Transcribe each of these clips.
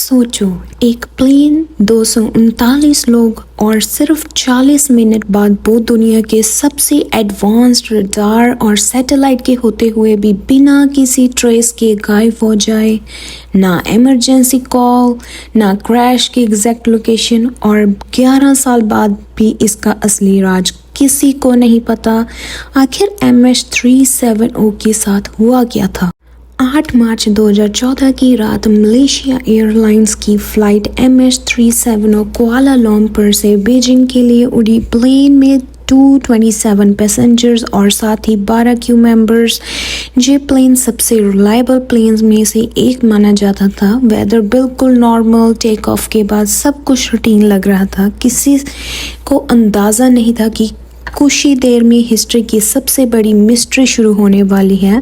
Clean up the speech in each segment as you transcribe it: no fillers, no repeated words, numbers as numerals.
सोचो, एक प्लेन 239 लोग और सिर्फ 40 मिनट बाद वो दुनिया के सबसे एडवांस्ड रडार और सैटेलाइट के होते हुए भी बिना किसी ट्रेस के गायब हो जाए। ना इमरजेंसी कॉल, ना क्रैश की एग्जैक्ट लोकेशन, और 11 साल बाद भी इसका असली राज किसी को नहीं पता। आखिर MH370 के साथ हुआ क्या था? 8 मार्च 2014 की रात मलेशिया एयरलाइंस की फ़्लाइट MH370 कुआलालंपुर से बीजिंग के लिए उड़ी। प्लेन में 227 पैसेंजर्स और साथ ही 12 क्रू मेंबर्स। ये प्लेन सबसे रिलायबल प्लेन्स में से एक माना जाता था। वेदर बिल्कुल नॉर्मल, टेक ऑफ के बाद सब कुछ रूटीन लग रहा था। किसी को अंदाज़ा नहीं था कि कुछ ही देर में हिस्ट्री की सबसे बड़ी मिस्ट्री शुरू होने वाली है।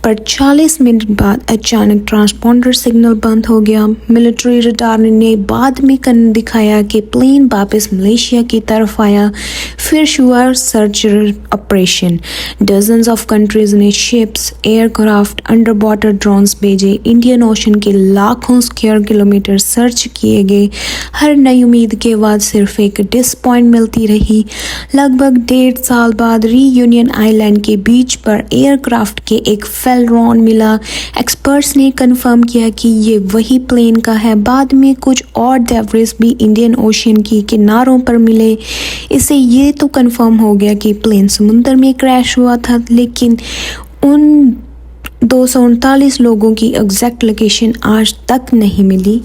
पर 40 मिनट बाद अचानक ट्रांसपॉन्डर सिग्नल बंद हो गया। मिलिट्री रडार ने बाद में दिखाया कि प्लेन वापस मलेशिया की तरफ आया। फिर हुआ search operation. Dozens of countries ने ships, aircraft, under water drones भेजे। इंडियन ओशन के लाखों स्क्वायर किलोमीटर सर्च किए गए। हर नई उम्मीद के बाद सिर्फ एक डिसपॉइंट मिलती रही। लगभग 1.5 साल बाद रीयूनियन आइलैंड के बीच पर एयरक्राफ्ट के एक फेलरॉन मिला। एक्सपर्ट्स ने कंफर्म किया कि ये वही प्लेन का है। बाद में कुछ और डेब्रिस भी इंडियन ओशन की किनारों पर मिले। इससे ये तो कंफर्म हो गया कि प्लेन समुद्र में क्रैश हुआ था, लेकिन उन 239 लोगों की एग्जैक्ट लोकेशन आज तक नहीं मिली।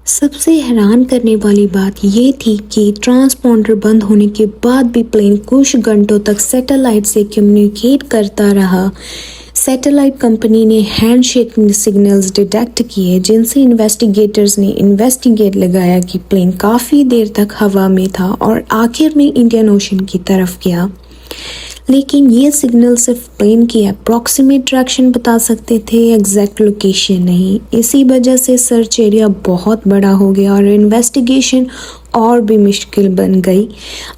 सबसे हैरान करने वाली बात ये थी कि ट्रांसपॉन्डर बंद होने के बाद भी प्लेन कुछ घंटों तक सैटेलाइट से कम्युनिकेट करता रहा। सैटेलाइट कंपनी ने हैंडशेक सिग्नल्स डिटेक्ट किए, जिनसे इन्वेस्टिगेटर्स ने इन्वेस्टिगेट लगाया कि प्लेन काफ़ी देर तक हवा में था और आखिर में इंडियन ओशन की तरफ गया। लेकिन ये सिग्नल सिर्फ प्लेन की अप्रॉक्सीमेट डायरेक्शन बता सकते थे, एग्जैक्ट लोकेशन नहीं। इसी वजह से सर्च एरिया बहुत बड़ा हो गया और इन्वेस्टिगेशन और भी मुश्किल बन गई।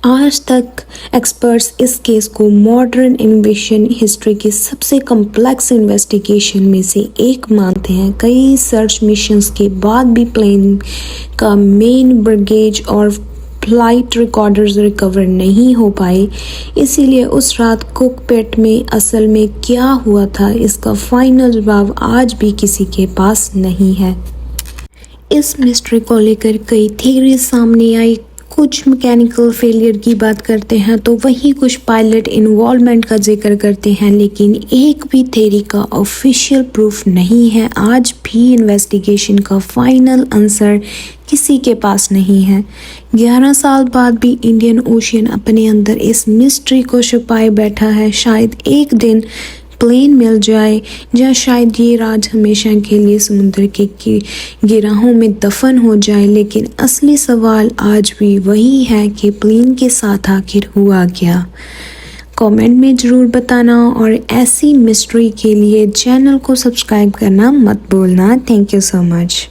आज तक एक्सपर्ट्स इस केस को मॉडर्न इन्वेशन हिस्ट्री की सबसे कॉम्प्लेक्स इन्वेस्टिगेशन में से एक मानते हैं। कई सर्च मिशंस के बाद भी प्लेन का मेन बैगेज और फ्लाइट रिकॉर्डर्स रिकवर नहीं हो पाए। इसीलिए उस रात कॉकपिट में असल में क्या हुआ था, इसका फाइनल जवाब आज भी किसी के पास नहीं है। इस मिस्ट्री को लेकर कई थ्योरीज सामने आई। कुछ मैकेनिकल फेलियर की बात करते हैं तो वहीं कुछ पायलट इन्वॉल्वमेंट का जिक्र करते हैं, लेकिन एक भी थ्योरी का ऑफिशियल प्रूफ नहीं है। आज भी इन्वेस्टिगेशन का फाइनल आंसर किसी के पास नहीं है। 11 साल बाद भी इंडियन ओशन अपने अंदर इस मिस्ट्री को छुपाए बैठा है। शायद एक दिन प्लेन मिल जाए, या शायद ये राज हमेशा के लिए समुद्र के गिराहों में दफन हो जाए। लेकिन असली सवाल आज भी वही है कि प्लेन के साथ आखिर हुआ क्या। कमेंट में ज़रूर बताना और ऐसी मिस्ट्री के लिए चैनल को सब्सक्राइब करना मत भूलना। Thank you so much.